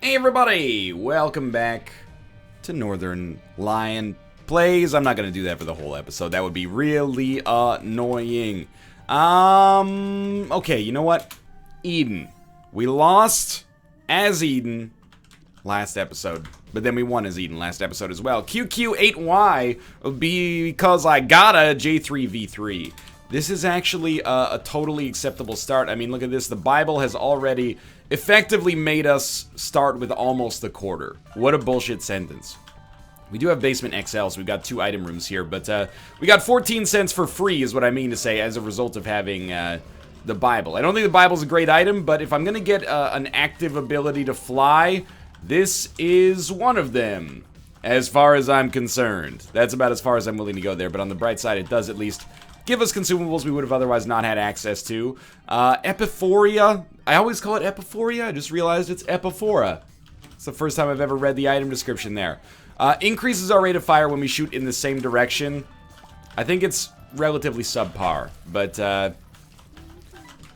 Hey everybody, welcome back to Northernlion Plays. I'm not going to do that for the whole episode. That would be really annoying. Okay, you know what? Eden. We lost as Eden last episode, but then we won as Eden last episode as well. QQ8Y because I got a J3V3. This is actually a totally acceptable start. I mean, look at this. The Bible has already effectively made us start with almost a quarter. What a bullshit sentence. We do have Basement XL, so we've got 2 item rooms here, but we got 14 cents for free is what I mean to say as a result of having the Bible. I don't think the Bible's a great item, but if I'm going to get an active ability to fly, this is one of them, as far as I'm concerned. That's about as far as I'm willing to go there, but on the bright side, it does at least give us consumables we would have otherwise not had access to. Epiphoria. I always call it Epiphoria. I just realized it's Epiphora. It's the first time I've ever read the item description there. Increases our rate of fire when we shoot in the same direction. I think it's relatively subpar, but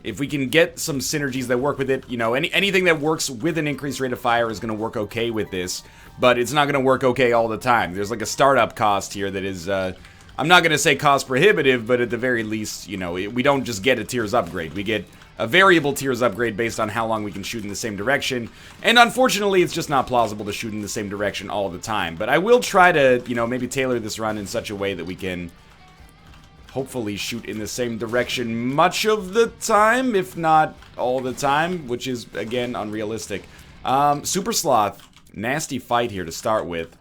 if we can get some synergies that work with it, you know, anything that works with an increased rate of fire is going to work okay with this, but it's not going to work okay all the time. There's like a startup cost here that is, I'm not going to say cost prohibitive, but at the very least, you know, we don't just get a tiers upgrade. We get a variable tiers upgrade based on how long we can shoot in the same direction. And unfortunately, it's just not plausible to shoot in the same direction all the time. But I will try to, you know, maybe tailor this run in such a way that we can hopefully shoot in the same direction much of the time, if not all the time, which is, again, unrealistic. Super Sloth, nasty fight here to start with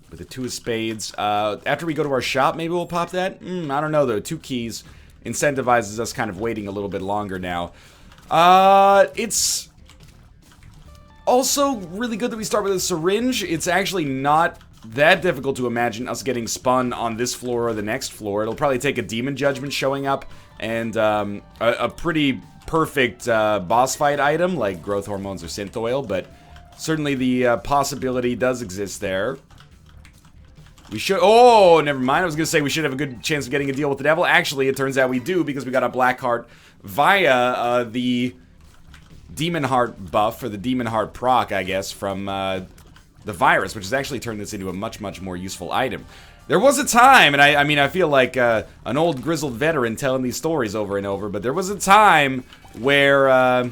the 2 of spades. After we go to our shop, maybe we'll pop that? I don't know, though. 2 keys incentivizes us kind of waiting a little bit longer now. It's also really good that we start with a syringe. It's actually not that difficult to imagine us getting spun on this floor or the next floor. It'll probably take a demon judgment showing up and a pretty perfect boss fight item like growth hormones or synth oil, but certainly the possibility does exist there. We should, oh, never mind. I was going to say we should have a good chance of getting a deal with the devil. Actually, it turns out we do because we got a black heart via the demon heart buff, or the demon heart proc, I guess, from the virus, which has actually turned this into a much, much more useful item. There was a time, and I mean, I feel like an old grizzled veteran telling these stories over and over, but there was a time where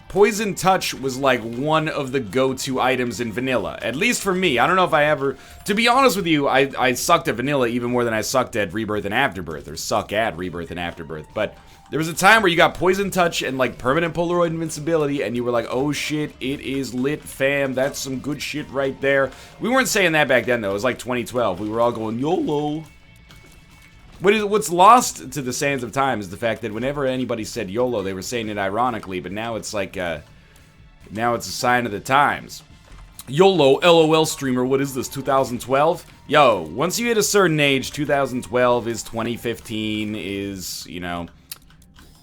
Poison Touch was like one of the go-to items in vanilla, at least for me. I don't know if I ever, to be honest with you, I sucked at vanilla even more than I sucked at Rebirth and Afterbirth, or suck at Rebirth and Afterbirth, but there was a time where you got Poison Touch and like permanent Polaroid invincibility, and you were like, oh shit, it is lit, fam, that's some good shit right there. We weren't saying that back then though, it was like 2012, we were all going YOLO. What's lost to the sands of time is the fact that whenever anybody said YOLO, they were saying it ironically, but now it's like, now it's a sign of the times. YOLO, LOL streamer, what is this, 2012? Yo, once you hit a certain age, 2012 is 2015, is, you know,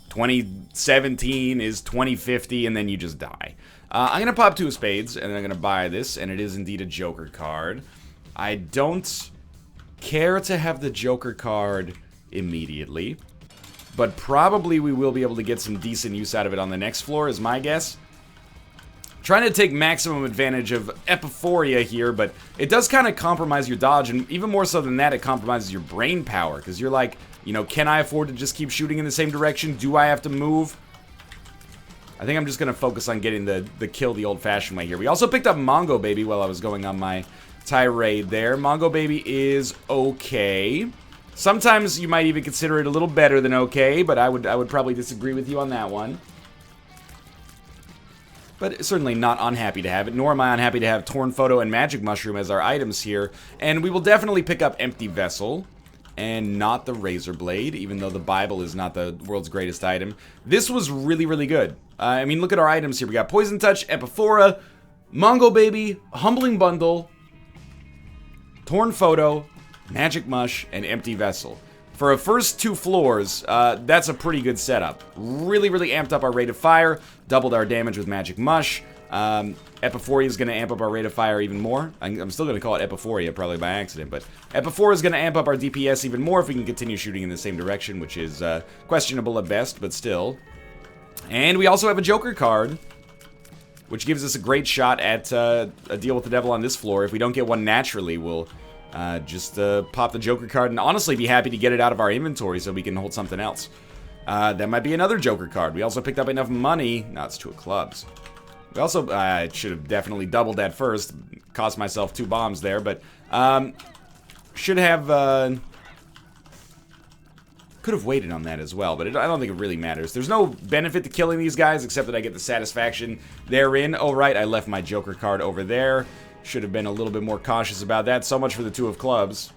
2017 is 2050, and then you just die. I'm gonna pop 2 of spades, and then I'm gonna buy this, and it is indeed a Joker card. I don't care to have the Joker card immediately, but probably we will be able to get some decent use out of it on the next floor, is my guess. Trying to take maximum advantage of Epiphoria here, but it does kind of compromise your dodge, and even more so than that, it compromises your brain power, because you're like, you know, can I afford to just keep shooting in the same direction? Do I have to move? I think I'm just going to focus on getting the kill the old-fashioned way here. We also picked up Mongo Baby while I was going on my tirade there. Mongo Baby is okay. Sometimes you might even consider it a little better than okay, but I would probably disagree with you on that one. But certainly not unhappy to have it, nor am I unhappy to have Torn Photo and Magic Mushroom as our items here. And we will definitely pick up Empty Vessel, and not the Razor Blade, even though the Bible is not the world's greatest item. This was really, really good. I mean, look at our items here. We got Poison Touch, Epiphora, Mongo Baby, Humbling Bundle, Torn Photo, Magic Mush, and Empty Vessel. For our first 2 floors, that's a pretty good setup. Really, really amped up our rate of fire, doubled our damage with Magic Mush. Epiphoria is going to amp up our rate of fire even more. I'm still going to call it Epiphoria, probably by accident, but Epiphoria is going to amp up our DPS even more if we can continue shooting in the same direction, which is questionable at best, but still. And we also have a Joker card. which gives us a great shot at a deal with the devil on this floor. If we don't get one naturally, we'll just pop the Joker card and honestly be happy to get it out of our inventory so we can hold something else. That might be another Joker card. We also picked up enough money. No, it's 2 of clubs. We also, I should have definitely doubled that first. Cost myself 2 bombs there, but should have... Could have waited on that as well, but I don't think it really matters. There's no benefit to killing these guys, except that I get the satisfaction therein. Oh, right, I left my Joker card over there. Should have been a little bit more cautious about that. So much for the 2 of clubs.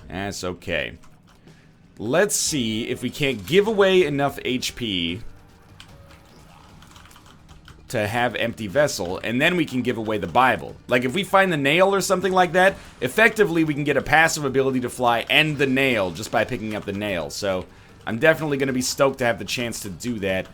That's okay. Let's see if we can't give away enough HP to have empty vessel, and then we can give away the Bible. Like, if we find the nail or something like that, effectively we can get a passive ability to fly and the nail just by picking up the nail. So, I'm definitely going to be stoked to have the chance to do that.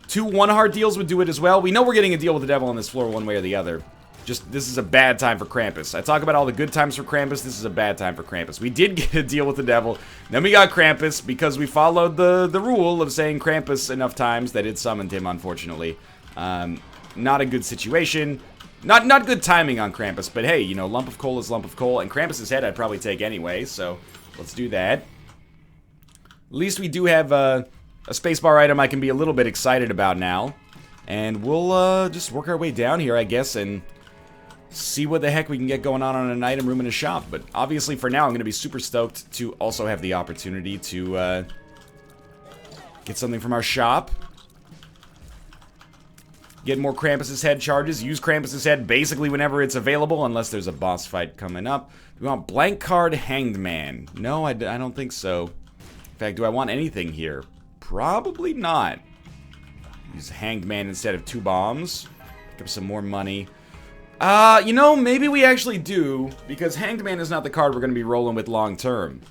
2 one-heart deals would do it as well. We know we're getting a deal with the devil on this floor one way or the other. Just, this is a bad time for Krampus. I talk about all the good times for Krampus, this is a bad time for Krampus. We did get a deal with the devil, then we got Krampus because we followed the rule of saying Krampus enough times that it summoned him, unfortunately. Not a good situation. Not good timing on Krampus, but hey, you know, lump of coal is lump of coal, and Krampus's head I'd probably take anyway, so let's do that. At least we do have a spacebar item I can be a little bit excited about now. And we'll just work our way down here, I guess, and see what the heck we can get going on an item room in a shop. But obviously for now I'm going to be super stoked to also have the opportunity to get something from our shop. Get more Krampus's head charges. Use Krampus's head basically whenever it's available, unless there's a boss fight coming up. Do we want blank card Hanged Man? No, I don't think so. In fact, do I want anything here? Probably not. Use Hanged Man instead of 2 bombs. Pick up some more money. You know, maybe we actually do, because Hanged Man is not the card we're going to be rolling with long term.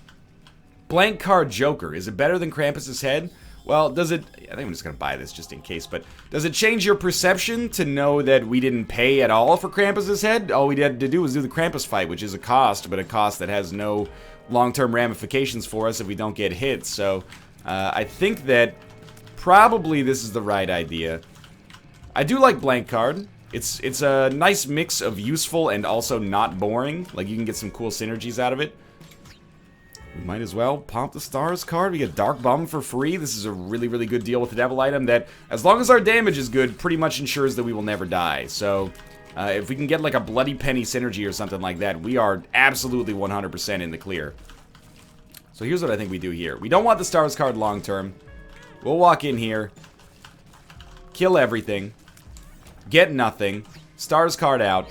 Blank card Joker. Is it better than Krampus's head? Well, does it... I think I'm just going to buy this just in case, but... Does it change your perception to know that we didn't pay at all for Krampus's head? All we had to do was do the Krampus fight, which is a cost, but a cost that has no long-term ramifications for us if we don't get hit. So, I think that probably this is the right idea. I do like blank card. It's a nice mix of useful and also not boring. Like, you can get some cool synergies out of it. We might as well pop the stars card. We get Dark Bomb for free. This is a really, really good deal with the devil item that, as long as our damage is good, pretty much ensures that we will never die. So, if we can get like a Bloody Penny synergy or something like that, we are absolutely 100% in the clear. So here's what I think we do here. We don't want the stars card long term. We'll walk in here, kill everything, get nothing, stars card out,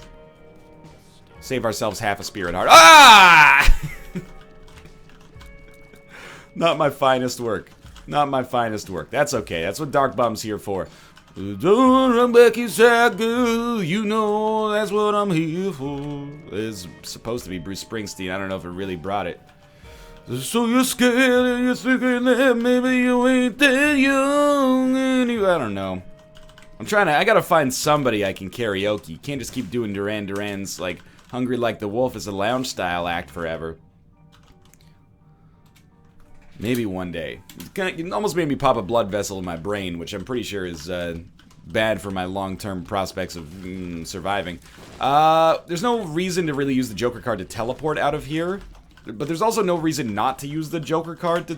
save ourselves half a spirit heart. Ah! Not my finest work. Not my finest work. That's okay. That's what Dark Bomb's here for. Don't run back inside, girl. You know that's what I'm here for. It's supposed to be Bruce Springsteen. I don't know if it really brought it. So you're scared and you're thinking that maybe you ain't that young anyway. I don't know. I gotta find somebody I can karaoke. You can't just keep doing Duran Duran's, like, Hungry Like the Wolf is a lounge style act forever. Maybe one day. It almost made me pop a blood vessel in my brain, which I'm pretty sure is bad for my long-term prospects of surviving. There's no reason to really use the Joker card to teleport out of here. But there's also no reason not to use the Joker card to...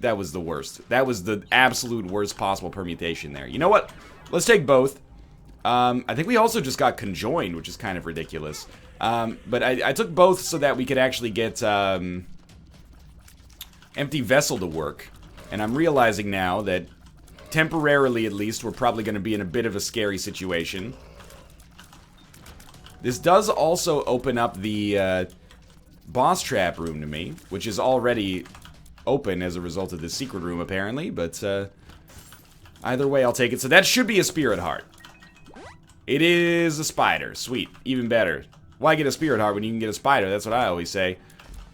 That was the worst. That was the absolute worst possible permutation there. You know what? Let's take both. I think we also just got conjoined, which is kind of ridiculous. But I took both so that we could actually get... Empty vessel to work, and I'm realizing now that temporarily at least we're probably going to be in a bit of a scary situation. This does also open up the boss trap room to me, which is already open as a result of the secret room apparently, but either way I'll take it. So that should be a spirit heart. It is a spider. Sweet. Even better. Why get a spirit heart when you can get a spider? That's what I always say.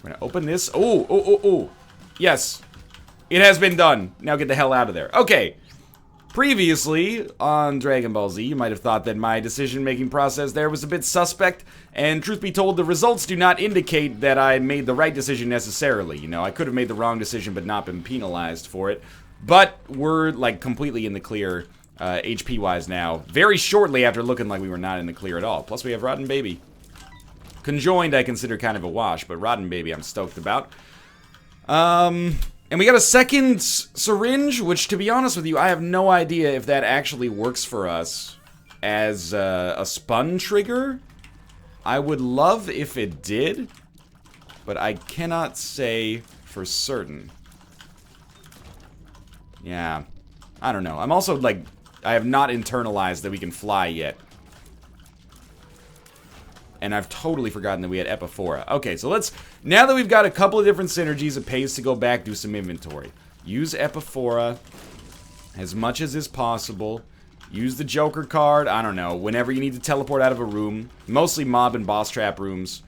We're going to open this. Oh. Yes, it has been done. Now get the hell out of there. Okay, previously on Dragon Ball Z, you might have thought that my decision-making process there was a bit suspect, and truth be told, the results do not indicate that I made the right decision necessarily. You know, I could have made the wrong decision but not been penalized for it, but we're, like, completely in the clear HP-wise now, very shortly after looking like we were not in the clear at all. Plus, we have Rotten Baby. Conjoined, I consider kind of a wash, but Rotten Baby I'm stoked about. And we got a second syringe, which, to be honest with you, I have no idea if that actually works for us as a spun trigger. I would love if it did, but I cannot say for certain. Yeah, I don't know. I'm also, like, I have not internalized that we can fly yet. And I've totally forgotten that we had Epiphora. Okay, so let's... Now that we've got a couple of different synergies, it pays to go back, do some inventory. Use Epiphora as much as is possible. Use the Joker card, I don't know, whenever you need to teleport out of a room. Mostly mob and boss trap rooms.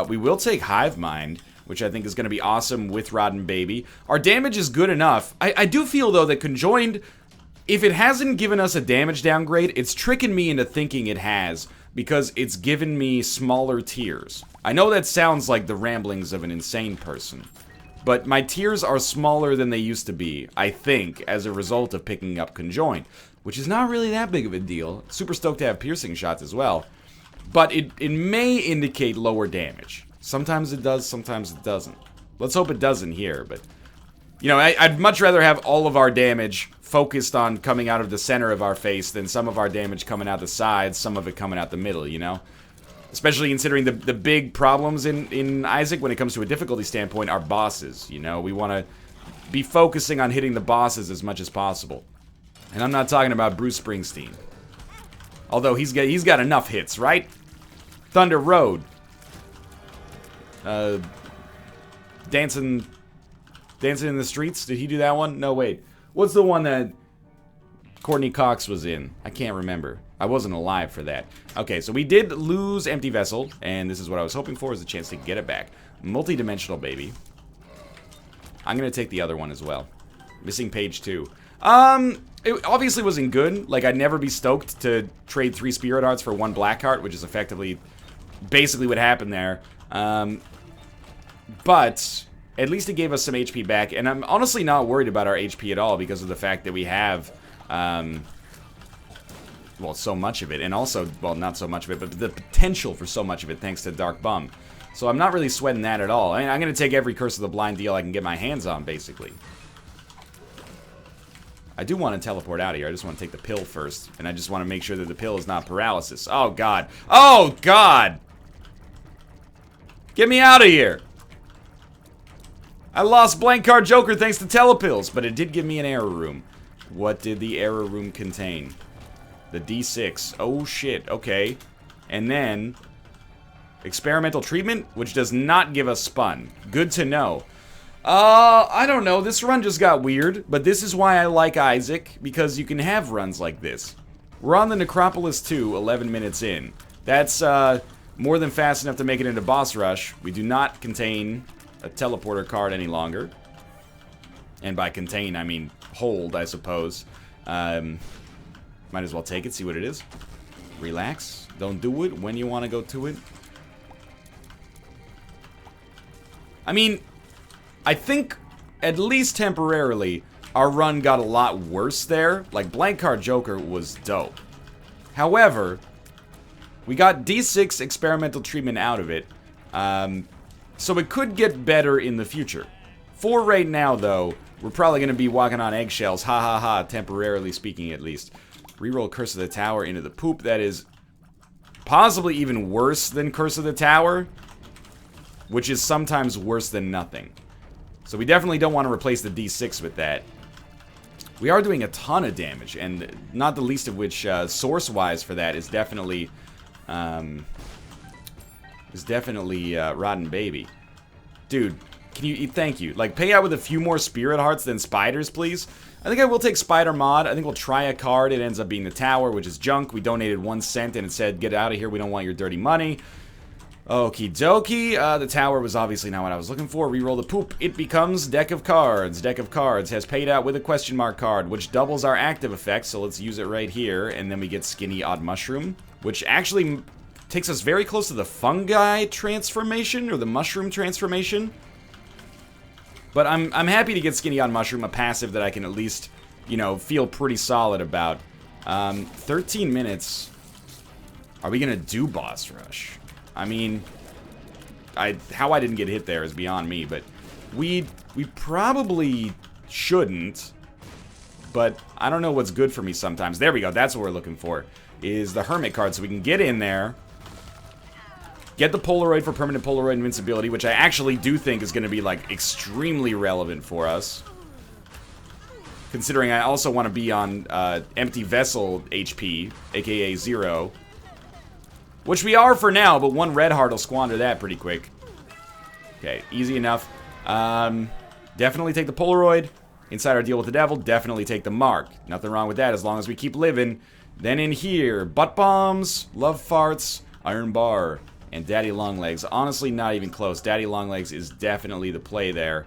We will take Hive Mind, which I think is going to be awesome with Rotten Baby. Our damage is good enough. I do feel, though, that Conjoined, if it hasn't given us a damage downgrade, it's tricking me into thinking it has, because it's given me smaller tiers. I know that sounds like the ramblings of an insane person, but my tiers are smaller than they used to be, I think, as a result of picking up Conjoined, which is not really that big of a deal. Super stoked to have piercing shots as well, but it may indicate lower damage. Sometimes it does, sometimes it doesn't. Let's hope it doesn't here, but... You know, I'd much rather have all of our damage focused on coming out of the center of our face than some of our damage coming out the sides, some of it coming out the middle, you know? Especially considering the big problems in Isaac when it comes to a difficulty standpoint are bosses, you know? We want to be focusing on hitting the bosses as much as possible. And I'm not talking about Bruce Springsteen. Although he's got enough hits, right? Thunder Road. Dancing in the Streets? Did he do that one? No, wait. What's the one that Courtney Cox was in? I can't remember. I wasn't alive for that. Okay, so we did lose Empty Vessel, and this is what I was hoping for, is a chance to get it back. Multi-dimensional Baby. I'm gonna take the other one as well. Missing Page 2. It obviously wasn't good. Like, I'd never be stoked to trade 3 Spirit Hearts for 1 Black Heart, which is effectively basically what happened there. But at least it gave us some HP back, and I'm honestly not worried about our HP at all because of the fact that we have, well, so much of it, and also, well, not so much of it, but the potential for so much of it thanks to Dark Bum. So I'm not really sweating that at all. I mean, I'm going to take every Curse of the Blind deal I can get my hands on, basically. I do want to teleport out of here. I just want to take the pill first, and I just want to make sure that the pill is not paralysis. Oh, God. Oh, God! Get me out of here! I lost Blank Card Joker thanks to Telepills, but it did give me an error room. What did the error room contain? The D6. Oh, shit. Okay. And then... Experimental Treatment, which does not give us Spun. Good to know. I don't know. This run just got weird, but this is why I like Isaac, because you can have runs like this. We're on the Necropolis 2, 11 minutes in. That's, more than fast enough to make it into Boss Rush. We do not contain a teleporter card any longer. And by contain, I mean hold, I suppose. Might as well take it, see what it is. Relax. Don't do it when you want to go to it. I mean, I think, at least temporarily, our run got a lot worse there. Like, Blank Card Joker was dope. However, we got D6 experimental treatment out of it. So it could get better in the future. For right now, though, we're probably going to be walking on eggshells. Ha ha ha, temporarily speaking at least. Reroll Curse of the Tower into the poop. That is possibly even worse than Curse of the Tower, which is sometimes worse than nothing. So we definitely don't want to replace the D6 with that. We are doing a ton of damage, and not the least of which, source-wise for that, is definitely... Rotten Baby. Dude, can you... Thank you. Like, pay out with a few more Spirit Hearts than Spiders, please. I think I will take Spider Mod. I think we'll try a card. It ends up being the Tower, which is junk. We donated 1 cent, and it said, get out of here. We don't want your dirty money. Okie dokie. The Tower was obviously not what I was looking for. Reroll the poop. It becomes Deck of Cards. Deck of Cards has paid out with a question mark card, which doubles our active effect, so let's use it right here. And then we get Skinny Odd Mushroom, which actually takes us very close to the fungi transformation, or the mushroom transformation. But I'm happy to get Skinny Odd Mushroom, a passive that I can at least, you know, feel pretty solid about. 13 minutes. Are we gonna do boss rush? I mean, how I didn't get hit there is beyond me, but we probably shouldn't. But I don't know what's good for me sometimes. There we go. That's what we're looking for, is the Hermit card, so we can get in there, get the Polaroid for permanent Polaroid invincibility, which I actually do think is going to be, like, extremely relevant for us. Considering I also want to be on empty vessel HP, aka 0. Which we are for now, but one red heart will squander that pretty quick. Okay, easy enough. Definitely take the Polaroid. Inside our deal with the devil, definitely take the mark. Nothing wrong with that as long as we keep living. Then in here, butt bombs, love farts, iron bar, and daddy longlegs. Honestly, not even close. Daddy longlegs is definitely the play there.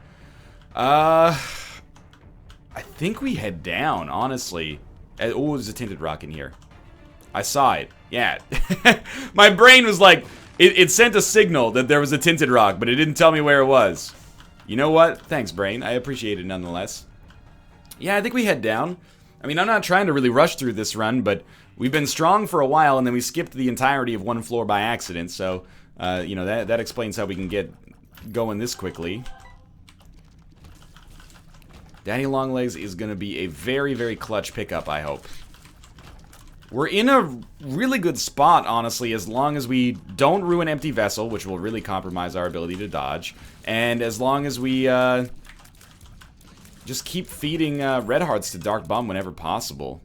I think we head down, honestly. Oh, there's a tinted rock in here. I saw it. Yeah. My brain was like, it sent a signal that there was a tinted rock, but it didn't tell me where it was. You know what? Thanks, brain. I appreciate it nonetheless. Yeah, I think we head down. I mean, I'm not trying to really rush through this run, but we've been strong for a while, and then we skipped the entirety of one floor by accident, so, you know, that explains how we can get going this quickly. Daddy Longlegs is going to be a very, very clutch pickup, I hope. We're in a really good spot, honestly, as long as we don't ruin Empty Vessel, which will really compromise our ability to dodge, and as long as we, just keep feeding red hearts to Dark Bum whenever possible.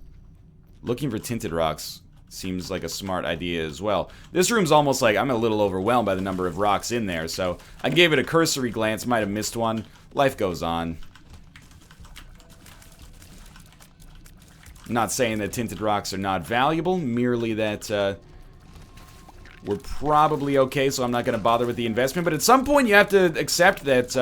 Looking for tinted rocks seems like a smart idea as well. This room's almost like I'm a little overwhelmed by the number of rocks in there, so I gave it a cursory glance, might have missed one. Life goes on. I'm not saying that tinted rocks are not valuable, merely that we're probably okay, so I'm not going to bother with the investment. But at some point you have to accept that,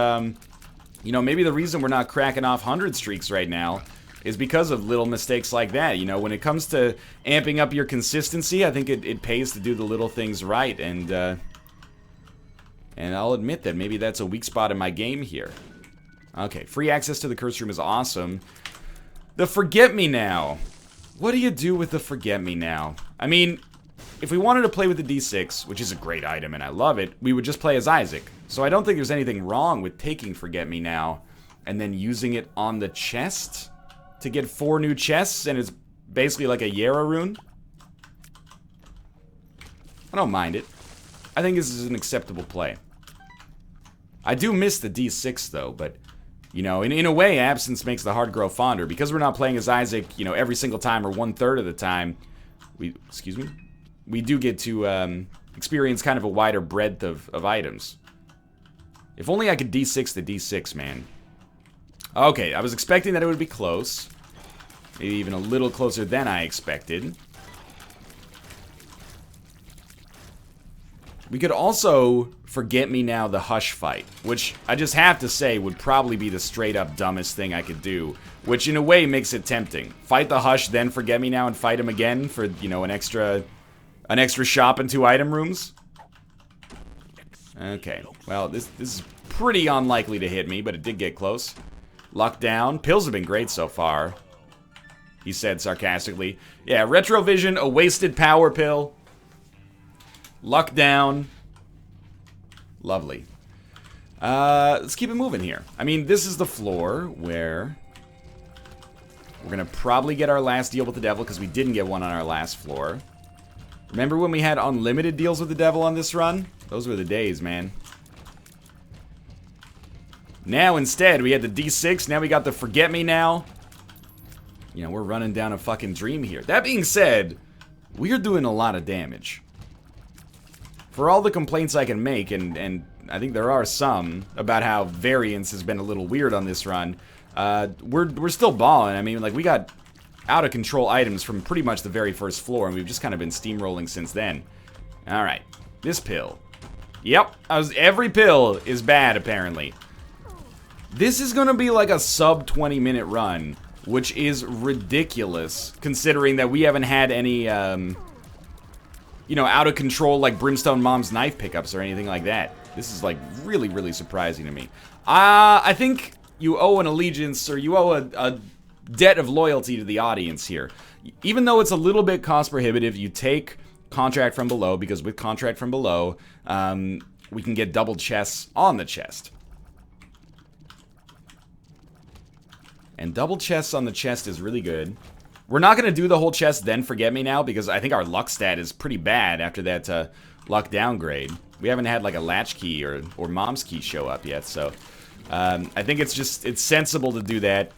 you know, maybe the reason we're not cracking off 100 streaks right now is because of little mistakes like that. You know, when it comes to amping up your consistency, I think it pays to do the little things right, and I'll admit that maybe that's a weak spot in my game here. Okay, free access to the curse room is awesome. The Forget-Me-Now. What do you do with the Forget-Me-Now? I mean, if we wanted to play with the D6, which is a great item and I love it, we would just play as Isaac. So I don't think there's anything wrong with taking Forget-Me-Now and then using it on the chest to get 4 new chests, and it's basically like a Yera rune. I don't mind it. I think this is an acceptable play. I do miss the D6 though, but you know, in a way, absence makes the heart grow fonder. Because we're not playing as Isaac, you know, every single time or 1/3 of the time, we do get to experience kind of a wider breadth of items. If only I could D6 the D6, man. Okay, I was expecting that it would be close. Maybe even a little closer than I expected. We could also Forget-Me-Now the Hush fight, which I just have to say would probably be the straight up dumbest thing I could do, which in a way makes it tempting. Fight the Hush, then Forget-Me-Now and fight him again for, you know, an extra shop and 2 item rooms. Okay, well, this is pretty unlikely to hit me, but it did get close. Luck down. Pills have been great so far, he said sarcastically. Yeah, Retrovision, a wasted power pill. Luck down. Lovely. Let's keep it moving here. I mean, this is the floor where we're gonna probably get our last deal with the devil, because we didn't get one on our last floor. Remember when we had unlimited deals with the devil on this run? Those were the days, man. Now instead, we had the D6, now we got the Forget-Me-Now. You know, we're running down a fucking dream here. That being said, we're doing a lot of damage. For all the complaints I can make, and I think there are some, about how variance has been a little weird on this run, we're still balling. I mean, like, we got out-of-control items from pretty much the very first floor, and we've just kind of been steamrolling since then. Alright, this pill. Yep, every pill is bad, apparently. This is gonna be like a sub 20-minute run, which is ridiculous, considering that we haven't had any, you know, out of control, like Brimstone Mom's knife pickups or anything like that. This is, like, really, really surprising to me. I think you owe an allegiance, or you owe debt of loyalty to the audience here. Even though it's a little bit cost prohibitive, you take Contract from Below, because with Contract from Below, we can get double chests on the chest. And double chests on the chest is really good. We're not going to do the whole chest, then Forget Me Now, because I think our luck stat is pretty bad after that luck downgrade. We haven't had like a latch key or mom's key show up yet, so I think it's sensible to do that.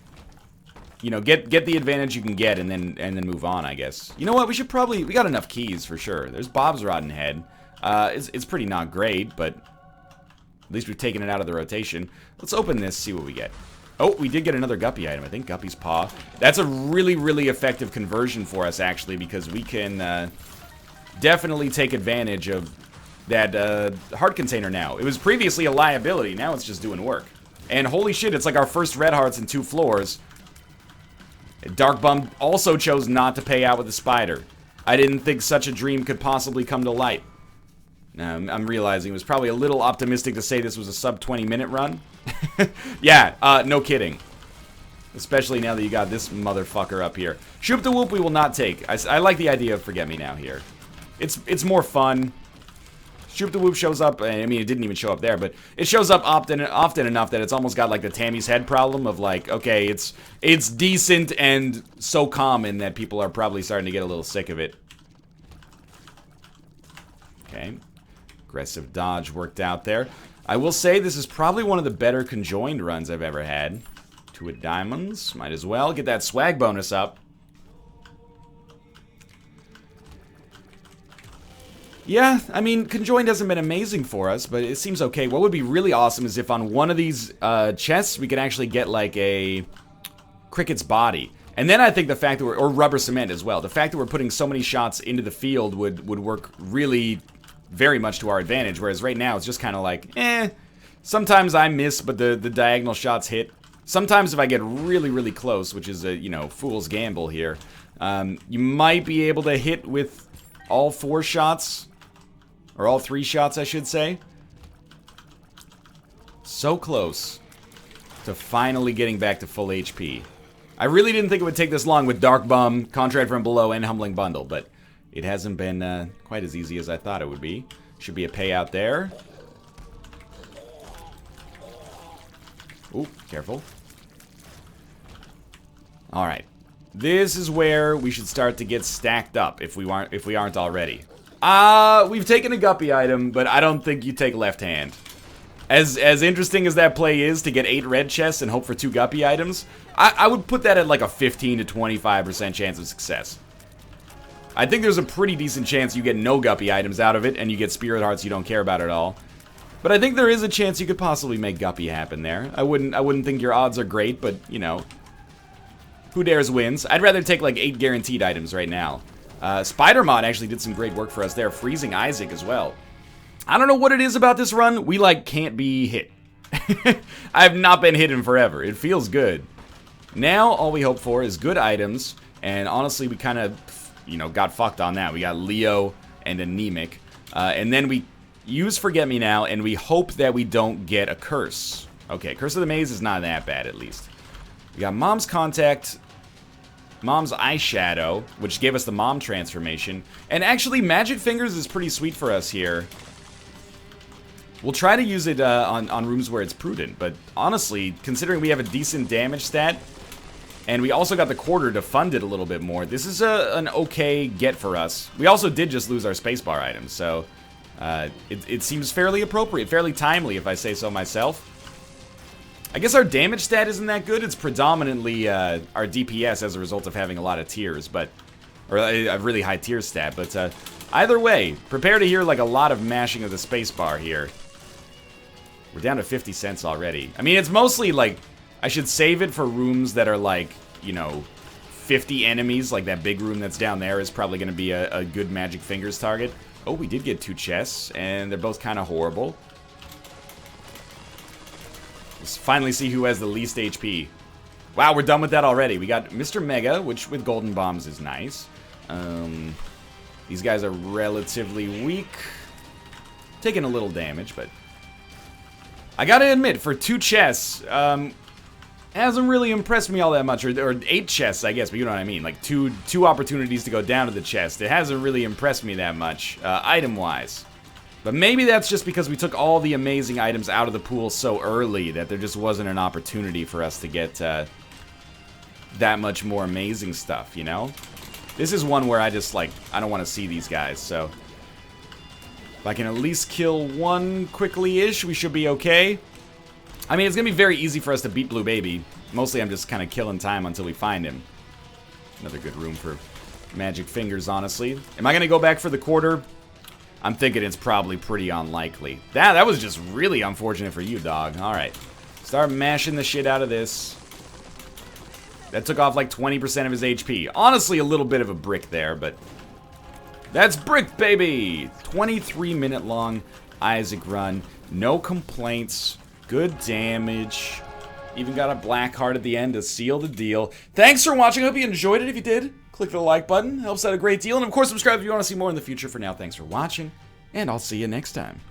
You know, get the advantage you can get, and then move on, I guess. You know what? We got enough keys for sure. There's Bob's Rotten Head. It's pretty not great, but at least we've taken it out of the rotation. Let's open this, see what we get. Oh, we did get another Guppy item. I think Guppy's Paw. That's a really, really effective conversion for us, actually, because we can definitely take advantage of that heart container now. It was previously a liability. Now it's just doing work. And holy shit, it's like our first red hearts in 2 floors. Dark Bum also chose not to pay out with the spider. I didn't think such a dream could possibly come to light. Now, I'm realizing it was probably a little optimistic to say this was a sub 20-minute run. Yeah, no kidding. Especially now that you got this motherfucker up here. Shoop the Whoop we will not take. I like the idea of Forget Me Now here. It's more fun. Shoop the Whoop shows up, I mean, it didn't even show up there, but it shows up often enough that it's almost got like the Tammy's Head problem of like, okay, it's decent and so common that people are probably starting to get a little sick of it. Okay. Aggressive dodge worked out there. I will say this is probably one of the better conjoined runs I've ever had. 2 at diamonds. Might as well get that swag bonus up. Yeah, I mean, conjoined hasn't been amazing for us, but it seems okay. What would be really awesome is if on one of these chests we could actually get like a Cricket's Body. And then I think the fact that or Rubber Cement as well. The fact that we're putting so many shots into the field would work really very much to our advantage, whereas right now it's just kind of like, sometimes I miss, but the diagonal shots hit. Sometimes if I get really, really close, which is a, you know, fool's gamble here, you might be able to hit with all 4 shots, or all 3 shots, I should say. So close to finally getting back to full HP. I really didn't think it would take this long with Dark Bum, Contract from Below, and Humbling Bundle, but it hasn't been quite as easy as I thought it would be. Should be a payout there. Ooh, careful. Alright. This is where we should start to get stacked up if we aren't already. We've taken a Guppy item, but I don't think you take left hand. As interesting as that play is to get 8 red chests and hope for 2 Guppy items, I would put that at like a 15 to 25% chance of success. I think there's a pretty decent chance you get no Guppy items out of it, and you get Spirit Hearts you don't care about at all. But I think there is a chance you could possibly make Guppy happen there. I wouldn't think your odds are great, but, you know, who dares wins. I'd rather take like 8 guaranteed items right now. Spider-Mod actually did some great work for us there, freezing Isaac as well. I don't know what it is about this run, we like can't be hit. I've not been hit in forever, it feels good. Now all we hope for is good items, and honestly we kind of, you know, got fucked on that. We got Leo and Anemic, and then we use Forget Me Now, and we hope that we don't get a curse. Okay, Curse of the Maze is not that bad, at least. We got Mom's Contact, Mom's Eyeshadow, which gave us the Mom transformation, and actually Magic Fingers is pretty sweet for us here. We'll try to use it on rooms where it's prudent, but honestly, considering we have a decent damage stat, and we also got the quarter to fund it a little bit more, this is an okay get for us. We also did just lose our spacebar items, so it seems fairly appropriate, fairly timely if I say so myself. I guess our damage stat isn't that good. It's predominantly our DPS as a result of having a lot of tiers, but or a really high tier stat. But either way, prepare to hear like a lot of mashing of the spacebar here. We're down to 50 cents already. I mean, it's mostly like I should save it for rooms that are like, you know, 50 enemies. Like that big room that's down there is probably going to be a good Magic Fingers target. Oh, we did get 2 chests, and they're both kind of horrible. Let's finally see who has the least HP. Wow, we're done with that already. We got Mr. Mega, which with golden bombs is nice. These guys are relatively weak. Taking a little damage, but I gotta admit, for 2 chests, hasn't really impressed me all that much. Or 8 chests, I guess, but you know what I mean. Like, two opportunities to go down to the chest. It hasn't really impressed me that much, item-wise. But maybe that's just because we took all the amazing items out of the pool so early that there just wasn't an opportunity for us to get that much more amazing stuff, you know? This is one where I just, like, I don't want to see these guys, so... If I can at least kill one quickly-ish, we should be okay. I mean, it's going to be very easy for us to beat Blue Baby. Mostly I'm just kind of killing time until we find him. Another good room for magic fingers, honestly. Am I going to go back for the quarter? I'm thinking it's probably pretty unlikely. That was just really unfortunate for you, dog. Alright. Start mashing the shit out of this. That took off like 20% of his HP. Honestly, a little bit of a brick there, but... That's brick, baby! 23-minute long Isaac run. No complaints. Good damage. Even got a black heart at the end to seal the deal. Thanks for watching. I hope you enjoyed it. If you did, click the like button. Helps out a great deal. And of course, subscribe if you want to see more in the future. For now, thanks for watching, and I'll see you next time.